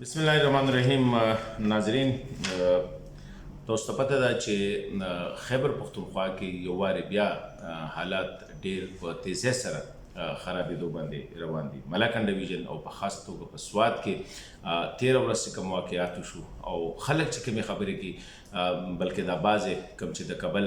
بسم الله الرحمن الرحیم. ناظرین، تاسو ته پته ده چې خیبر پښتونخوا کې یو وارې بیا حالات ډېر په تیزۍ سره خرابېدو باندې روان دي. ملاکنډ ډویژن او په خاص توګه په سوات کې 13 ورځ چې کوم واقعات وشو او خلک چې کومې خبرې کوي بلکې دا بعضې کوم چې د کابل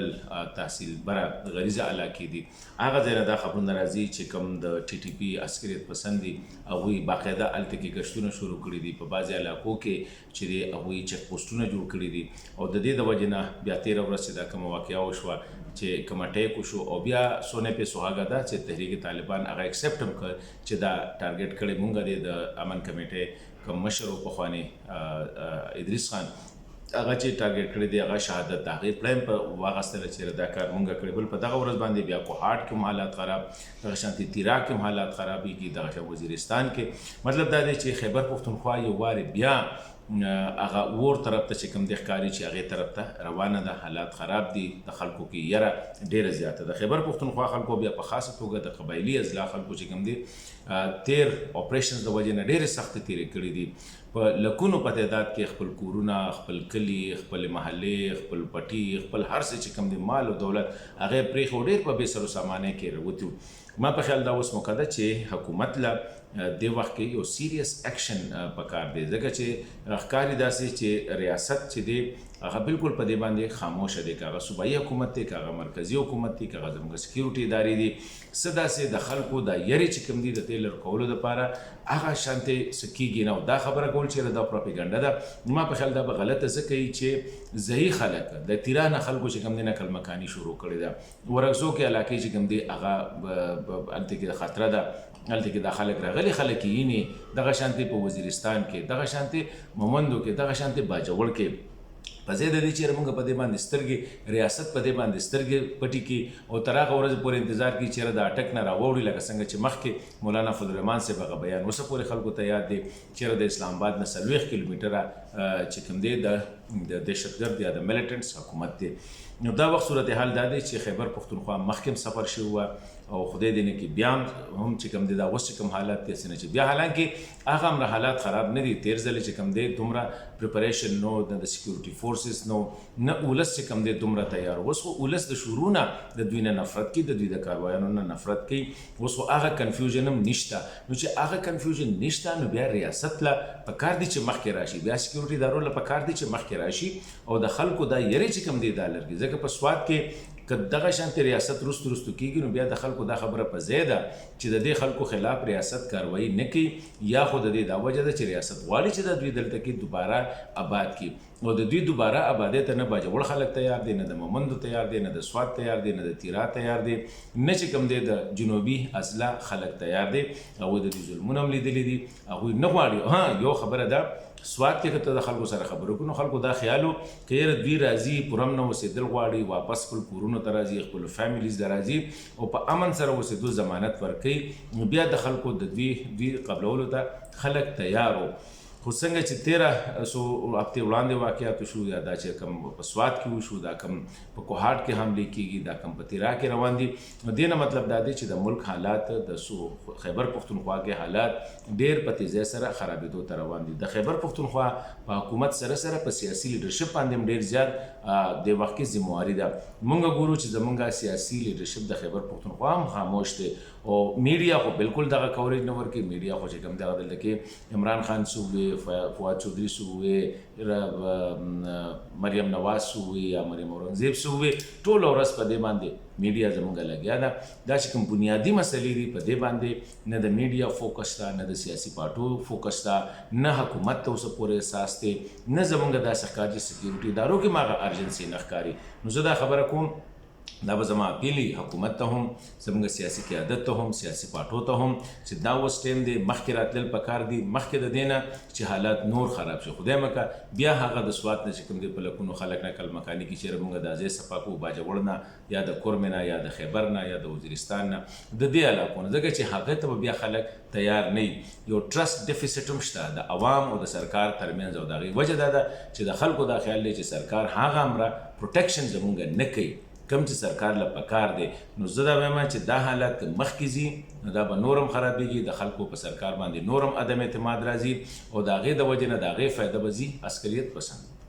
تحصیل بره غریزه علاقې دي هغه ځای نه دا خبرونه راځي چې کوم د ټي ټي پي عسکریت پسند دي هغوی باقاعده هلته کې ګشتونه شروع کړي دي. په بعضې علاقو کې چې دی هغوی چک پوسټونه جوړ کړي دي او د دې د وجې نه بیا 13 ورځ چې دا کومه واقعه وشوه چې کوم اټیک وشو او بیا سونه په سوهاګه ده چې تحریک طالبان هغه اکسپټ هم کړ چې دا ټارګټ کړی مونږ د امن کمیټې کوم مشر و پخوانی ادریس خان هغه چې ټارګټ کړی دی هغه شهادت د هغې پلایم په واغستله چې دا کار مونږ کړی. بل په دغه ورځ باندې بیا کوهاټ کې هم حالات خراب، دغه شانتي تیرا کې هم حالات خرابېږي، دغه وزیرستان کې. مطلب دا دی چې خیبر پښتونخوا یو وارې بیا هغه ور طرف ته چې کوم دی ښکاري چې هغې طرف ته روانه ده. حالات خراب دي، د خلکو کې یره ډېره زیاته ده. خیبر پښتونخوا خلکو بیا په خاصه توګه د قبایلي اضلاع خلکو چې کوم دي تیر اپریشنز د وجې نه ډېرې سختې تېرې کړي دي. په لکونو په تعداد کې خپل کورونه، خپل کلي، خپل محلې، خپل پټي، خپل هر څه چې کوم دی مال او دولت هغې پرېښو ډېر په بې سر و سامانۍ کې راوتي وو. ما په خیال دا اوس موقع ده چې حکومت له دې وخت کې یو سیریس اکشن پکار دی، ځکه چې ښکاري داسې چې ریاست چې دی هغه بالکل په دې باندې خاموشه دی، که هغه صوبایي حکومت دی، که هغه مرکزي حکومت دی، که هغه زموږ سکیورټي ادارې دي. څه داسې د خلکو د یرې چې کوم دي د دې لرې کولو دپاره هغه شانتې څه کېږي نه. او دا خبره کول چې دا پروپیګنډه ده، ما په خیال دا به غلطه څه کوي چې ځایي خلک د تیرانه خلکو چې کوم دی نقل مکاني شروع کړې ده. ورکزو کې علاقې چې کوم دی هغه هلته کې د خطره ده، هلته کې دا خلک راغلي خلک یې یینې، دغه شانتې په وزیرستان کې، دغه شانتې مومندو کې، دغه شانتې باجوړ کې. په ځای د دې چې موږ په دې باندې سترګې ریاست په دې باندې سترګې پټې کړي او تر هغه ورځې پورې انتظار کړي چې د اټک نه راوړي، لکه څنګه چې مخکې مولانا فضلالرحمن صاحب هغه بیان اوسه پورې خلکو ته یاد دی چې د اسلام آباد نه 40 کیلومتره چې کوم دی د دهشتګرد یا د میلیټنټس حکومت دی. نو دا وخت صورتحال دا دی چې خیبر پښتونخوا مخکې سفر شوی وه او خدای دې نه کې بیا هم چې کوم دی دا اوس چې کوم حالات دي څه نه چې بیا حالانکې هغه هم حالات خراب نه دي. تېر ځلې چې کوم دی دومره پریپریشن نو، د سکیورټي فورسز نو، نه اولس چې کوم دی دومره تیار. اوس خو اولس د شروع نه د دوی نه نفرت کوي، د دوی د کاروایانو نه نفرت کوي. اوس خو هغه کنفیوژن هم نشته. نو چې هغه کنفیوژن نشته نو بیا ریاست له پکار دي چې مخکې راشي، بیا سکیورټي ادارو له پکار دي چې مخکې راشي او د خلکو دا یرې چې کوم دی دا لرګي. ځکه په سوات کې که دغه شانتې ریاست رستو کېږي نو بیا د خلکو دا خبره په ځای ده چې د دې خلکو خلاف ریاست کاروایي نه کوي، یا خو د دې دا وجه ده چې ریاست غواړي چې د دوی دلته کې دوباره آباد کړي او د دوی دوباره آبادۍ ته نه باجوړ خلک تیار دي، نه د مومندو تیار دي، نه د سوات تیار دي، نه د تیرا تیار دي، نه چې کوم دی د جنوبي اضلاع خلک تیار دي. هغوی د دوی ظلمونه هم لیدلي دي، هغوی نه غواړي. یو خبره ده سوات کې که ته د خلکو سره خبرې وکړو نو خلکو دا خیال و که یاره دوی راځي پوره امن اوسېدل غواړي، واپس خپل کورونو ته راځي، خپلو فیملیز ته راځي او په امن سره اوسېدو ضمانت ورکوي. نو بیا د خلکو د دوی قبلولو ته خلک تیار وو. خو څنګه چې 13 هفتې وړاندې واقعات وشو، یا دا چې کوم په سوات کې وشو، دا کوم په کوهاټ کې حملې کېږي، دا کوم په تیرا کې روان دي، نو دې نه مطلب دا دی چې د ملک حالات د خیبر پښتونخوا کې حالات ډېر په تیزۍ سره خرابېدو ته روان دي. د خیبر پښتونخوا په حکومت سره په سیاسي لیډرشپ باندې هم ډېر زیات د وخت کې ذمواري ده. مونږ ګورو چې زمونږ سیاسي لیډرشپ د خیبر پښتونخوا هم خاموش دی او میډیا خو بالکل دغه کوریج نه ورکوي. میډیا خو چې کوم دغه دلته کې عمران خان صاحب وي، فواد چودھری صاحب وي، مریم نواز صاحب وي یا مریم اورنګزیب صاحب وي، ټوله ورځ په دې باندې میډیا زموږ لګیا ده. دا چې کوم بنیادي مسلې دي په دې باندې نه د میډیا فوکس ده، نه د سیاسي پارټو فوکس ده، نه حکومت ته اوسه پورې احساس دی، نه زموږ داسې ښکاري چې سکیورټي ادارو کې ما هغه ارجنسي نه ښکاري. نو زه دا خبره کوم، دا به زما اپیل حکومت ته هم، زموږ سیاسي قیادت ته هم، سیاسي پارټو ته هم چې دا اوس ټایم دی مخکې راتلل پکار دي، مخکې د دې نه چې حالات نور خراب شي. خدای مکه بیا هغه د سوات نه چې کوم دی په لکونو خلک نقل مکاني کړي چې موږ دا ځای صفا کوو باجوړ نه، یا د کورمې نه، یا د خیبر نه، یا د وزیرستان نه، د دې علاقو نه، ځکه چې هغه ته به بیا خلک تیار نه وي. یو ټرست ډیفیسټ هم شته د عوام او د سرکار ترمنځ او د هغې وجه دا ده چې د خلکو دا خیال دی چې سرکار هغه همره پروټیکشن زموږ نه کوي کم چې سرکار له پکار دی نو زه دا وایم چې دا حالت که مخکې ځي نو دا به نورم خرابېږي، د خلکو په سرکار باندې نورم عدم اعتماد راځي او د هغې د وجې نه د هغې فایده به ځي عسکریت پسند.